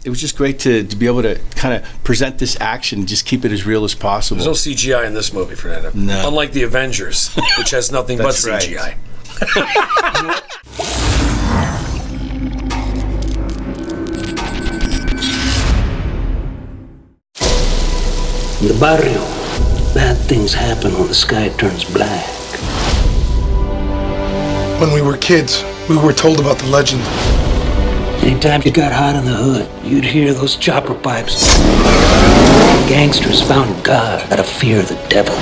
it was just great to be able to kind of present this action and just keep it as real as possible. There's no CGI in this movie, Fernando. No. Unlike the Avengers, which has nothing but CGI. Right. In the barrio, bad things happen when the sky turns black. When we were kids, we were told about the legend. Anytime you got hot in the hood, you'd hear those chopper pipes. Gangsters found God out of fear of the devil.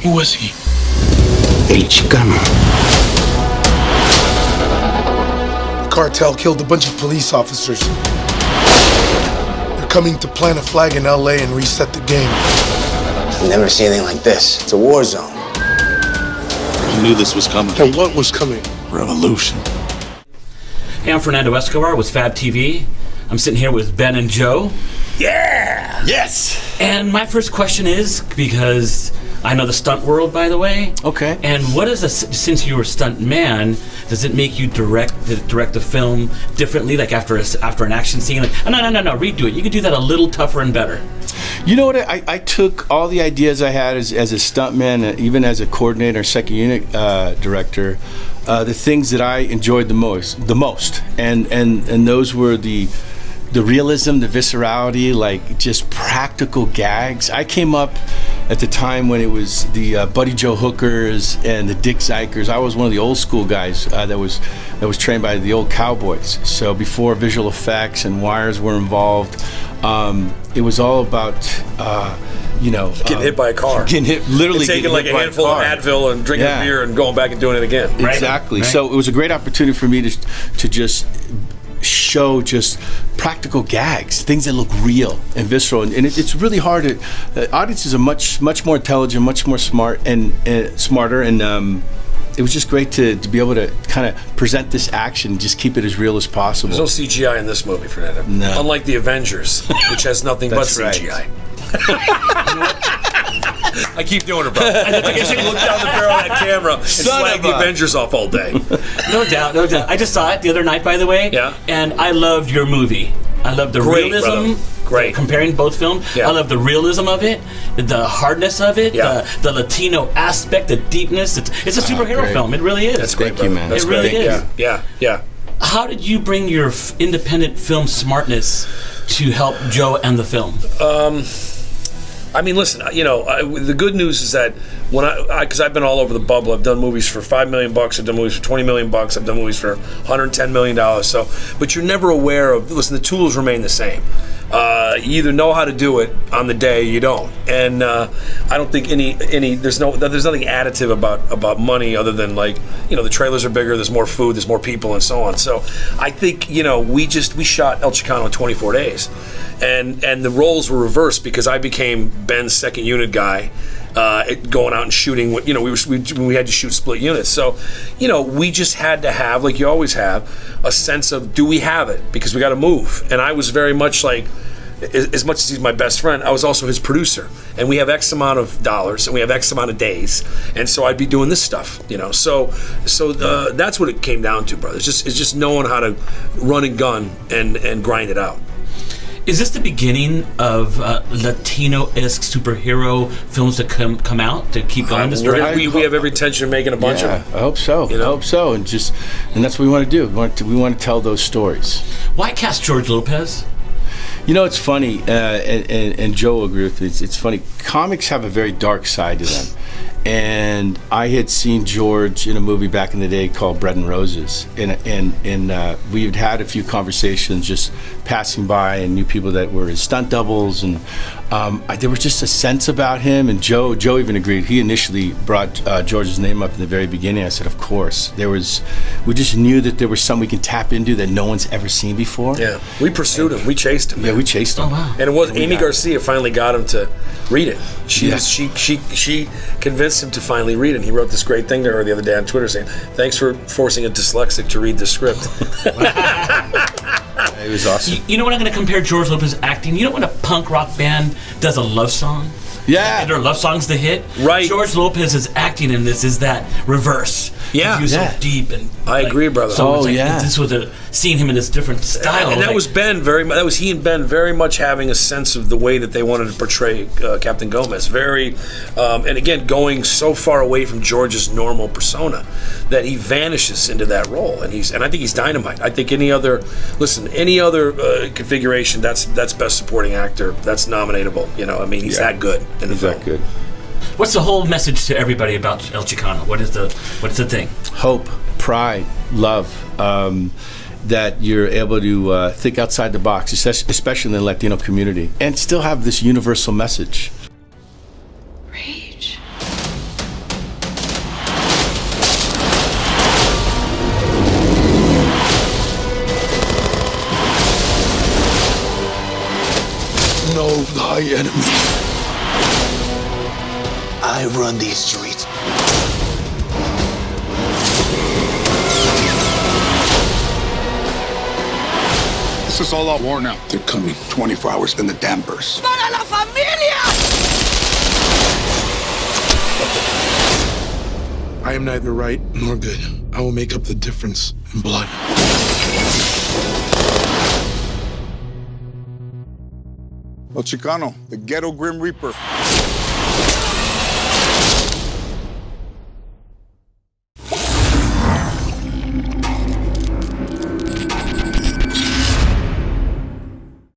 Who was he? El Chicano. The cartel killed a bunch of police officers. They're coming to plant a flag in L.A. and reset the game. I've never seen anything like this. It's a war zone. You knew this was coming. And what was coming? Revolution. Hey, I'm Fernando Escobar with Fab TV. I'm sitting here with Ben and Joe. Yeah! Yes! And my first question is, because I know the stunt world, by the way. Okay. And what is since you were a stunt man, does it make you direct the film differently, like after an action scene? Like, no, redo it. You could do that a little tougher and better. You know what? I took all the ideas I had as a stuntman, even as a coordinator, second unit director, the things that I enjoyed the most, and those were the realism, the viscerality, like just practical gags. I came up at the time when it was the Buddy Joe Hookers and the Dick Zykers. I was one of the old school guys that was trained by the old cowboys. So before visual effects and wires were involved, it was all about getting hit by a car, literally taking like a handful of Advil and drinking a beer and going back and doing it again. Right? Exactly. Right. So it was a great opportunity for me to just show just practical gags, things that look real and visceral, and it's really hard to audiences are much more intelligent, much more smart and smarter, and it was just great to be able to kind of present this action, just keep it as real as possible. There's no CGI in this movie, Fernando. No. Unlike the Avengers, which has nothing but CGI. I keep doing it, bro. I guess you look down the barrel of that camera and slag the Avengers off all day. No doubt. I just saw it the other night, by the way. Yeah. And I loved your movie. I love the realism. Brother. Great. Comparing both films. Yeah. I love the realism of it, the hardness of it, Yeah. the Latino aspect, the deepness. It's a superhero great. film. It really is. That's great, Thank you, brother. man. That's It really great. is. Yeah. How did you bring your independent film smartness to help Joe and the film? I mean, listen, the good news is that when because I've been all over the bubble. I've done movies for $5 million. I've done movies for $20 million. I've done movies for $110 million. So, but you're never aware of. Listen, the tools remain the same. You either know how to do it on the day, or you don't. And I don't think there's nothing additive about money other than the trailers are bigger. There's more food. There's more people, and so on. So I think we shot El Chicano in 24 days. And the roles were reversed because I became Ben's second unit guy, going out and shooting. We had to shoot split units, so we just had to have, like you always have, a sense of, do we have it? Because we got to move. And I was very much like, as much as he's my best friend, I was also his producer. And we have X amount of dollars and we have X amount of days, and so I'd be doing this stuff. So that's what it came down to, brother. It's just knowing how to run and gun and grind it out. Is this the beginning of Latino-esque superhero films to come out to keep going this direction? We have every intention of making a bunch of them. I hope so. I hope so, and that's what we want to do. We want to tell those stories. Why cast George Lopez? It's funny, and Joe will agree with me. It's funny. Comics have a very dark side to them. And I had seen George in a movie back in the day called Bread and Roses, and we had had a few conversations just passing by, and knew people that were his stunt doubles, and there was just a sense about him. And Joe even agreed. He initially brought George's name up in the very beginning. I said, of course. We just knew that there was something we can tap into that no one's ever seen before. Yeah, we pursued him. We chased him. Yeah, we chased him. Oh, wow. And it was Amy Garcia finally got him to read it. She convinced him to finally read it. And he wrote this great thing to her the other day on Twitter saying, "Thanks for forcing a dyslexic to read the script." It was awesome. You know what I'm going to compare George Lopez's acting? You know when a punk rock band does a love song? Yeah. And their love song's the hit? Right. George Lopez's acting in this is that reverse. Yeah. He was so deep and. I agree, brother. So it's Oh, yeah. This was seeing him in this different style. And that was Ben that was he and Ben very much having a sense of the way that they wanted to portray Captain Gomez. Very, and again, going so far away from George's normal persona that he vanishes into that role. And I think he's dynamite. I think any other configuration, that's best supporting actor. That's nominatable. You know, I mean, he's that good in the film. That good. What's the whole message to everybody about El Chicano? What is the thing? Hope, pride, love. That you're able to think outside the box, especially in the Latino community, and still have this universal message. Rage. Know thy enemy. I run these streets. This is all out war now. They're coming 24 hours in the damn burst. ¡Para la familia! I am neither right nor good. I will make up the difference in blood. El Chicano, the ghetto Grim Reaper.